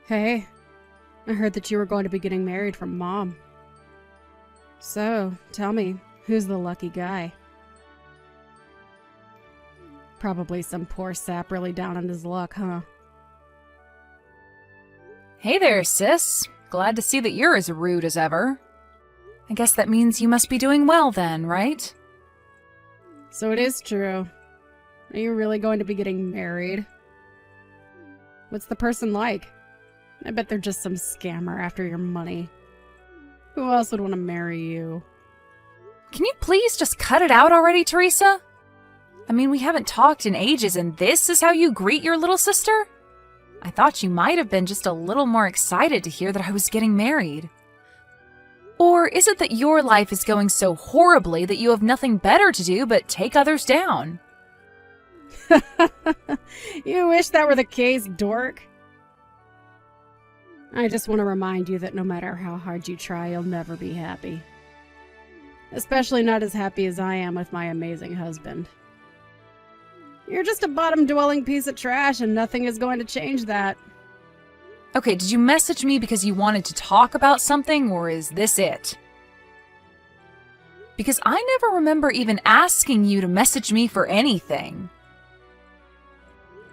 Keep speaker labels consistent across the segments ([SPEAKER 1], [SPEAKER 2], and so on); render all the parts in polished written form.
[SPEAKER 1] Hey, I heard that you were going to be getting married from Mom. So, tell me, who's the lucky guy? Probably some poor sap really down on his luck, huh?
[SPEAKER 2] Hey there, sis. Glad to see that you're as rude as ever. I guess that means you must be doing well then, right?
[SPEAKER 1] So it is true. Are you really going to be getting married? What's the person like? I bet they're just some scammer after your money. Who else would want to marry you?
[SPEAKER 2] Can you please just cut it out already, Teresa? I mean, we haven't talked in ages, and this is how you greet your little sister? I thought you might have been just a little more excited to hear that I was getting married. Or is it that your life is going so horribly that you have nothing better to do but take others down?
[SPEAKER 1] You wish that were the case, dork. I just want to remind you that no matter how hard you try, you'll never be happy. Especially not as happy as I am with my amazing husband. You're just a bottom-dwelling piece of trash, and nothing is going to change that.
[SPEAKER 2] Okay, did you message me because you wanted to talk about something, or is this it? Because I never remember even asking you to message me for anything.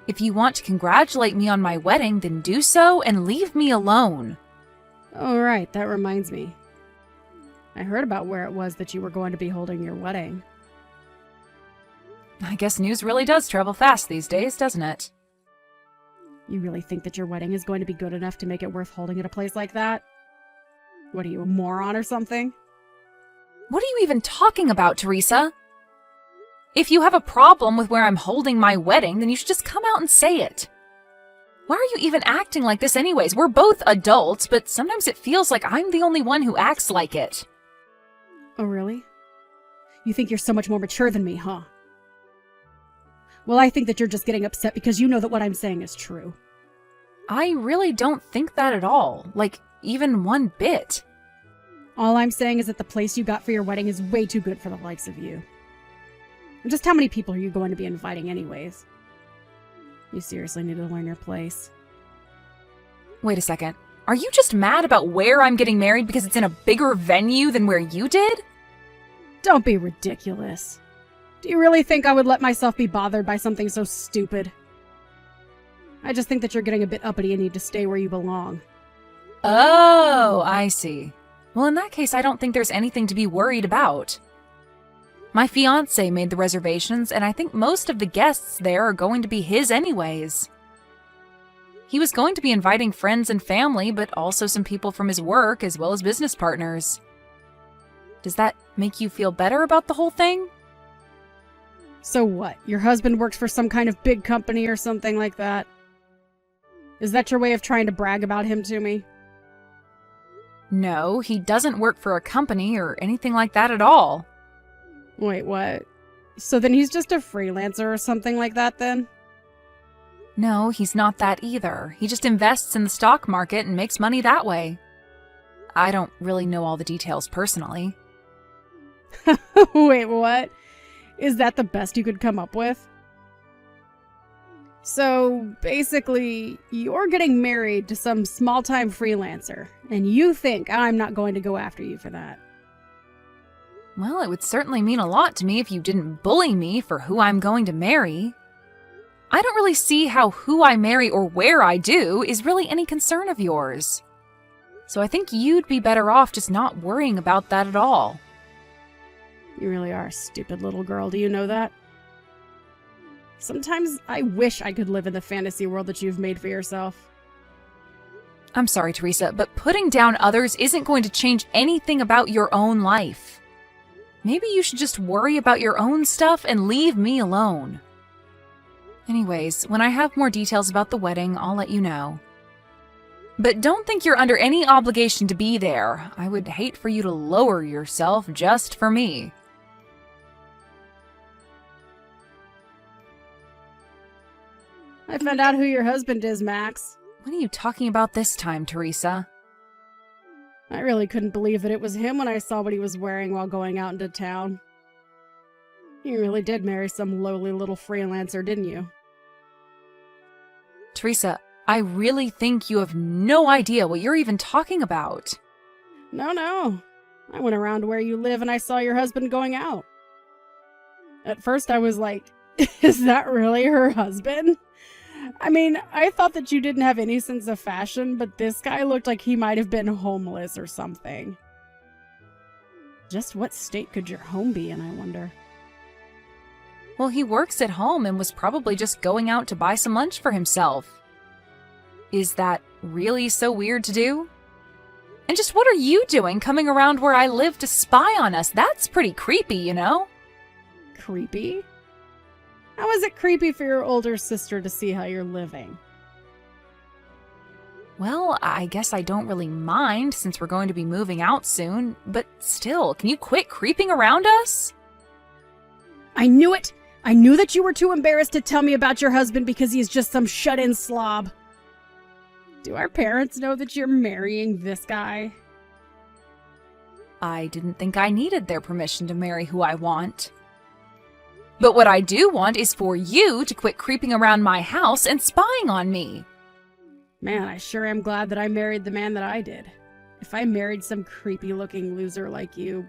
[SPEAKER 2] If you want to congratulate me on my wedding, then do so and leave me alone.
[SPEAKER 1] Oh, right, that reminds me. I heard about where it was that you were going to be holding your wedding.
[SPEAKER 2] I guess news really does travel fast these days, doesn't it?
[SPEAKER 1] You really think that your wedding is going to be good enough to make it worth holding at a place like that? What are you, a moron or something?
[SPEAKER 2] What are you even talking about, Teresa? If you have a problem with where I'm holding my wedding, then you should just come out and say it. Why are you even acting like this anyways? We're both adults, but sometimes it feels like I'm the only one who acts like it.
[SPEAKER 1] Oh, really? You think you're so much more mature than me, huh? Well, I think that you're just getting upset because you know that what I'm saying is true.
[SPEAKER 2] I really don't think that at all. Like, even one bit.
[SPEAKER 1] All I'm saying is that the place you got for your wedding is way too good for the likes of you. And just how many people are you going to be inviting anyways? You seriously need to learn your place.
[SPEAKER 2] Wait a second. Are you just mad about where I'm getting married because it's in a bigger venue than where you did?
[SPEAKER 1] Don't be ridiculous. Do you really think I would let myself be bothered by something so stupid? I just think that you're getting a bit uppity and need to stay where you belong.
[SPEAKER 2] Oh, I see. Well, in that case, I don't think there's anything to be worried about. My fiancé made the reservations, and I think most of the guests there are going to be his anyways. He was going to be inviting friends and family, but also some people from his work as well as business partners. Does that make you feel better about the whole thing?
[SPEAKER 1] So what? Your husband works for some kind of big company or something like that? Is that your way of trying to brag about him to me?
[SPEAKER 2] No, he doesn't work for a company or anything like that at all.
[SPEAKER 1] Wait, what? So then he's just a freelancer or something like that then?
[SPEAKER 2] No, he's not that either. He just invests in the stock market and makes money that way. I don't really know all the details personally.
[SPEAKER 1] Wait, what? Is that the best you could come up with? So, basically, you're getting married to some small-time freelancer, and you think I'm not going to go after you for that.
[SPEAKER 2] Well, it would certainly mean a lot to me if you didn't bully me for who I'm going to marry. I don't really see how who I marry or where I do is really any concern of yours. So I think you'd be better off just not worrying about that at all.
[SPEAKER 1] You really are a stupid little girl, do you know that? Sometimes I wish I could live in the fantasy world that you've made for yourself.
[SPEAKER 2] I'm sorry, Teresa, but putting down others isn't going to change anything about your own life. Maybe you should just worry about your own stuff and leave me alone. Anyways, when I have more details about the wedding, I'll let you know. But don't think you're under any obligation to be there. I would hate for you to lower yourself just for me.
[SPEAKER 1] I found out who your husband is, Max.
[SPEAKER 2] What are you talking about this time, Teresa?
[SPEAKER 1] I really couldn't believe that it was him when I saw what he was wearing while going out into town. You really did marry some lowly little freelancer, didn't you?
[SPEAKER 2] Teresa, I really think you have no idea what you're even talking about.
[SPEAKER 1] No. I went around to where you live and I saw your husband going out. At first I was like, is that really her husband? I mean, I thought that you didn't have any sense of fashion, but this guy looked like he might have been homeless or something. Just what state could your home be in, I wonder?
[SPEAKER 2] Well, he works at home and was probably just going out to buy some lunch for himself. Is that really so weird to do? And just what are you doing coming around where I live to spy on us? That's pretty creepy, you know?
[SPEAKER 1] Creepy? How is it creepy for your older sister to see how you're living?
[SPEAKER 2] Well, I guess I don't really mind since we're going to be moving out soon, but still, can you quit creeping around us?
[SPEAKER 1] I knew it! I knew that you were too embarrassed to tell me about your husband because he's just some shut-in slob. Do our parents know that you're marrying this guy?
[SPEAKER 2] I didn't think I needed their permission to marry who I want. But what I do want is for you to quit creeping around my house and spying on me.
[SPEAKER 1] Man, I sure am glad that I married the man that I did. If I married some creepy-looking loser like you,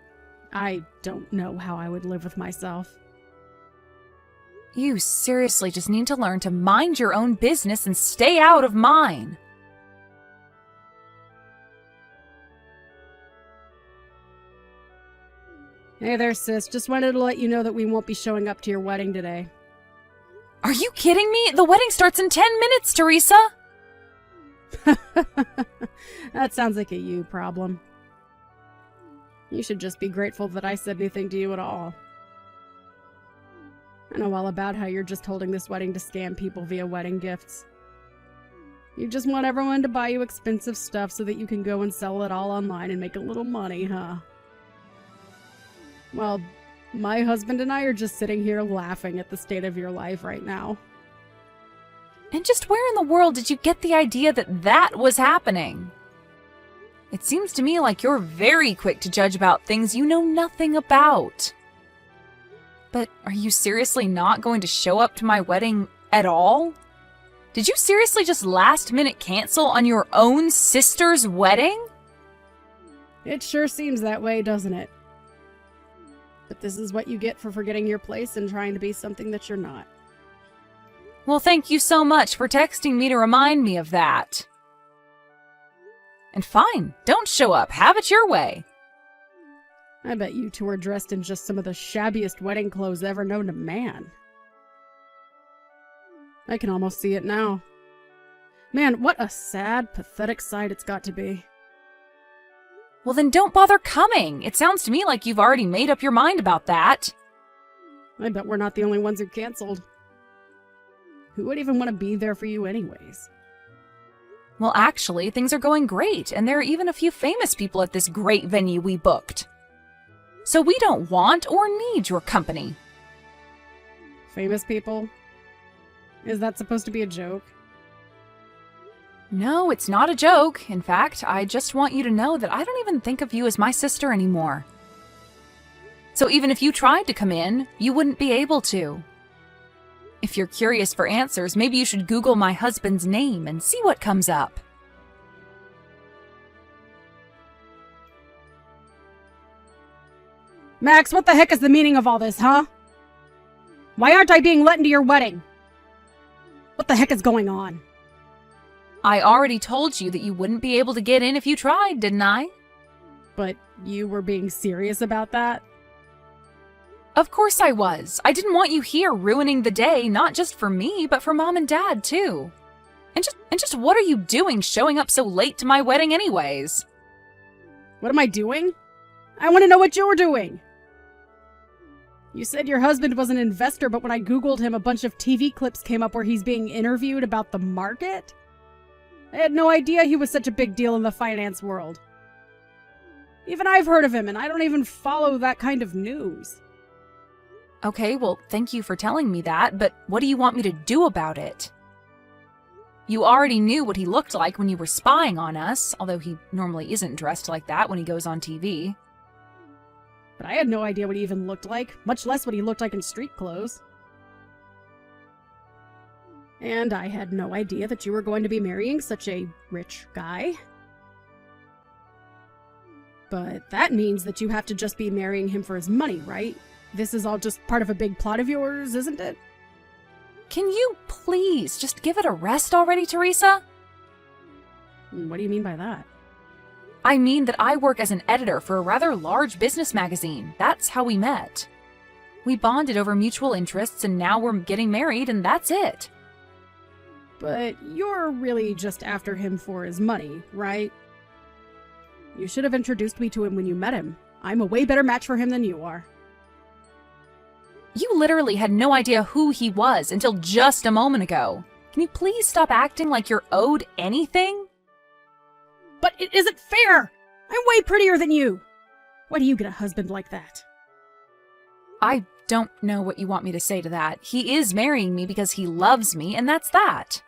[SPEAKER 1] I don't know how I would live with myself.
[SPEAKER 2] You seriously just need to learn to mind your own business and stay out of mine.
[SPEAKER 1] Hey there, sis. Just wanted to let you know that we won't be showing up to your wedding today.
[SPEAKER 2] Are you kidding me? The wedding starts in 10 minutes, Teresa!
[SPEAKER 1] That sounds like a you problem. You should just be grateful that I said anything to you at all. I know all about how you're just holding this wedding to scam people via wedding gifts. You just want everyone to buy you expensive stuff so that you can go and sell it all online and make a little money, huh? Well, my husband and I are just sitting here laughing at the state of your life right now.
[SPEAKER 2] And just where in the world did you get the idea that that was happening? It seems to me like you're very quick to judge about things you know nothing about. But are you seriously not going to show up to my wedding at all? Did you seriously just last minute cancel on your own sister's wedding?
[SPEAKER 1] It sure seems that way, doesn't it? But this is what you get for forgetting your place and trying to be something that you're not.
[SPEAKER 2] Well, thank you so much for texting me to remind me of that. And fine, don't show up. Have it your way.
[SPEAKER 1] I bet you two are dressed in just some of the shabbiest wedding clothes ever known to man. I can almost see it now. Man, what a sad, pathetic sight it's got to be.
[SPEAKER 2] Well, then don't bother coming. It sounds to me like you've already made up your mind about that.
[SPEAKER 1] I bet we're not the only ones who canceled. Who would even want to be there for you anyways?
[SPEAKER 2] Well, actually, things are going great, and there are even a few famous people at this great venue we booked. So we don't want or need your company.
[SPEAKER 1] Famous people? Is that supposed to be a joke?
[SPEAKER 2] No, it's not a joke. In fact, I just want you to know that I don't even think of you as my sister anymore. So even if you tried to come in, you wouldn't be able to. If you're curious for answers, maybe you should Google my husband's name and see what comes up.
[SPEAKER 1] Max, what the heck is the meaning of all this, huh? Why aren't I being let into your wedding? What the heck is going on?
[SPEAKER 2] I already told you that you wouldn't be able to get in if you tried, didn't I?
[SPEAKER 1] But you were being serious about that?
[SPEAKER 2] Of course I was. I didn't want you here ruining the day, not just for me, but for Mom and Dad, too. And just what are you doing showing up so late to my wedding anyways?
[SPEAKER 1] What am I doing? I want to know what you're doing. You said your husband was an investor, but when I Googled him, a bunch of TV clips came up where he's being interviewed about the market? I had no idea he was such a big deal in the finance world. Even I've heard of him, and I don't even follow that kind of news.
[SPEAKER 2] Okay, well, thank you for telling me that, but what do you want me to do about it? You already knew what he looked like when you were spying on us, although he normally isn't dressed like that when he goes on TV.
[SPEAKER 1] But I had no idea what he even looked like, much less what he looked like in street clothes. And I had no idea that you were going to be marrying such a rich guy. But that means that you have to just be marrying him for his money, right? This is all just part of a big plot of yours, isn't it?
[SPEAKER 2] Can you please just give it a rest already, Teresa?
[SPEAKER 1] What do you mean by that?
[SPEAKER 2] I mean that I work as an editor for a rather large business magazine. That's how we met. We bonded over mutual interests, and now we're getting married, and that's it.
[SPEAKER 1] But you're really just after him for his money, right? You should have introduced me to him when you met him. I'm a way better match for him than you are.
[SPEAKER 2] You literally had no idea who he was until just a moment ago. Can you please stop acting like you're owed anything?
[SPEAKER 1] But it isn't fair! I'm way prettier than you! Why do you get a husband like that?
[SPEAKER 2] I don't know what you want me to say to that. He is marrying me because he loves me, and that's that.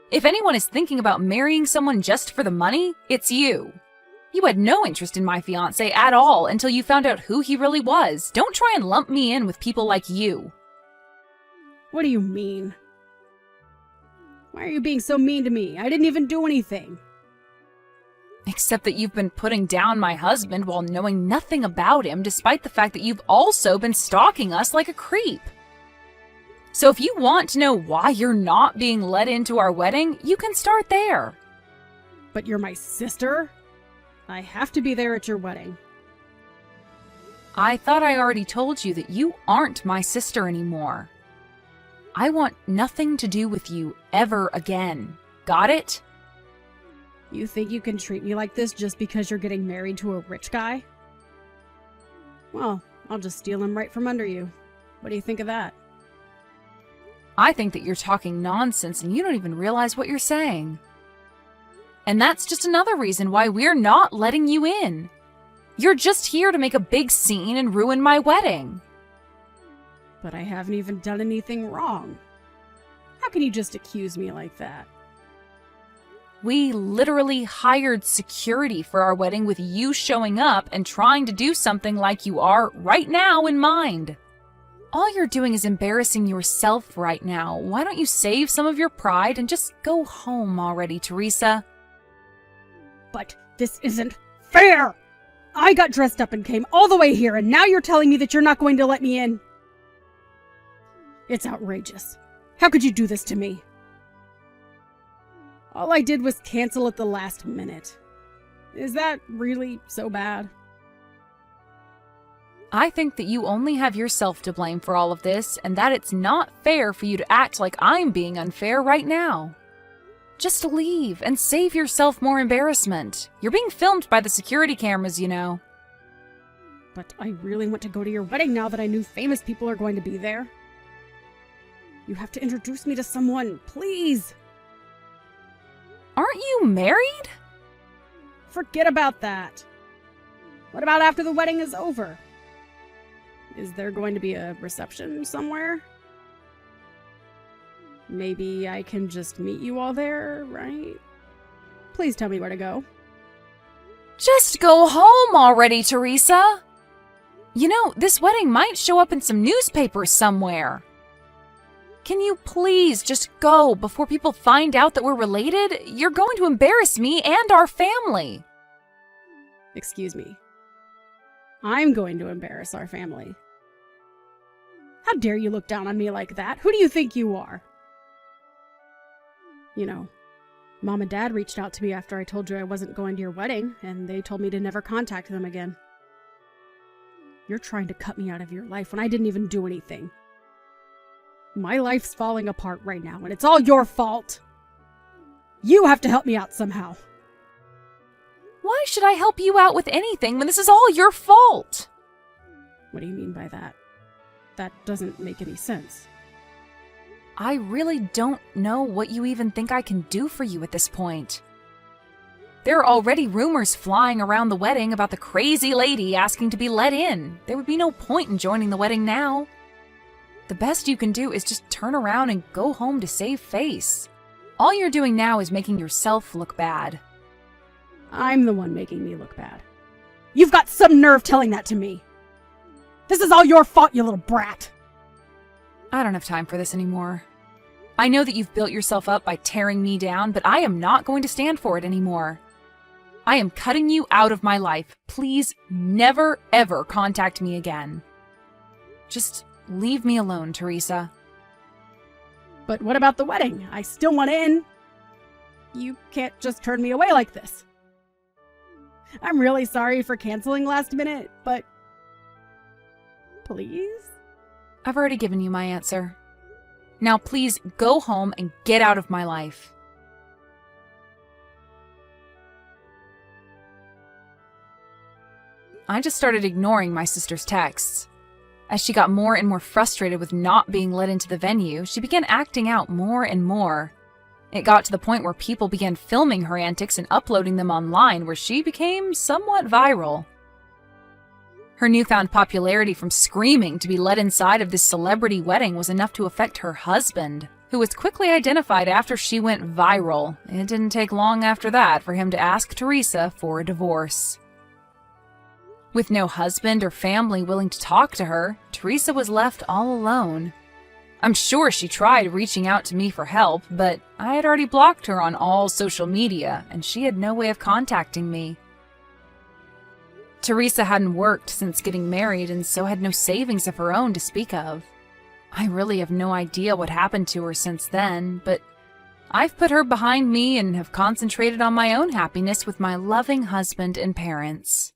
[SPEAKER 2] If anyone is thinking about marrying someone just for the money, it's you. You had no interest in my fiancé at all until you found out who he really was. Don't try and lump me in with people like you.
[SPEAKER 1] What do you mean? Why are you being so mean to me? I didn't even do anything.
[SPEAKER 2] Except that you've been putting down my husband while knowing nothing about him, despite the fact that you've also been stalking us like a creep. So if you want to know why you're not being let into our wedding, you can start there.
[SPEAKER 1] But you're my sister? I have to be there at your wedding.
[SPEAKER 2] I thought I already told you that you aren't my sister anymore. I want nothing to do with you ever again. Got it?
[SPEAKER 1] You think you can treat me like this just because you're getting married to a rich guy? Well, I'll just steal him right from under you. What do you think of that?
[SPEAKER 2] I think that you're talking nonsense and you don't even realize what you're saying. And that's just another reason why we're not letting you in. You're just here to make a big scene and ruin my wedding.
[SPEAKER 1] But I haven't even done anything wrong. How can you just accuse me like that?
[SPEAKER 2] We literally hired security for our wedding with you showing up and trying to do something like you are right now in mind. All you're doing is embarrassing yourself right now. Why don't you save some of your pride and just go home already, Teresa?
[SPEAKER 1] But this isn't fair! I got dressed up and came all the way here, and now you're telling me that you're not going to let me in? It's outrageous. How could you do this to me? All I did was cancel at the last minute. Is that really so bad?
[SPEAKER 2] I think that you only have yourself to blame for all of this, and that it's not fair for you to act like I'm being unfair right now. Just leave and save yourself more embarrassment. You're being filmed by the security cameras, you know.
[SPEAKER 1] But I really want to go to your wedding now that I knew famous people are going to be there. You have to introduce me to someone, please!
[SPEAKER 2] Aren't you married?
[SPEAKER 1] Forget about that. What about after the wedding is over? Is there going to be a reception somewhere? Maybe I can just meet you all there, right? Please tell me where to go.
[SPEAKER 2] Just go home already, Teresa! You know, this wedding might show up in some newspapers somewhere. Can you please just go before people find out that we're related? You're going to embarrass me and our family.
[SPEAKER 1] Excuse me. I'm going to embarrass our family. How dare you look down on me like that? Who do you think you are? You know, Mom and Dad reached out to me after I told you I wasn't going to your wedding, and they told me to never contact them again. You're trying to cut me out of your life when I didn't even do anything. My life's falling apart right now, and it's all your fault. You have to help me out somehow.
[SPEAKER 2] Why should I help you out with anything when this is all your fault?
[SPEAKER 1] What do you mean by that? That doesn't make any sense.
[SPEAKER 2] I really don't know what you even think I can do for you at this point. There are already rumors flying around the wedding about the crazy lady asking to be let in. There would be no point in joining the wedding now. The best you can do is just turn around and go home to save face. All you're doing now is making yourself look bad.
[SPEAKER 1] I'm the one making me look bad. You've got some nerve telling that to me. This is all your fault, you little brat.
[SPEAKER 2] I don't have time for this anymore. I know that you've built yourself up by tearing me down, but I am not going to stand for it anymore. I am cutting you out of my life. Please never, ever contact me again. Just leave me alone, Teresa.
[SPEAKER 1] But what about the wedding? I still want in. You can't just turn me away like this. I'm really sorry for canceling last minute, but please?
[SPEAKER 2] I've already given you my answer. Now please go home and get out of my life. I just started ignoring my sister's texts. As she got more and more frustrated with not being let into the venue, she began acting out more and more. It got to the point where people began filming her antics and uploading them online, where she became somewhat viral. Her newfound popularity from screaming to be let inside of this celebrity wedding was enough to affect her husband, who was quickly identified after she went viral. It didn't take long after that for him to ask Teresa for a divorce. With no husband or family willing to talk to her, Teresa was left all alone. I'm sure she tried reaching out to me for help, but I had already blocked her on all social media, and she had no way of contacting me. Teresa hadn't worked since getting married and so had no savings of her own to speak of. I really have no idea what happened to her since then, but I've put her behind me and have concentrated on my own happiness with my loving husband and parents.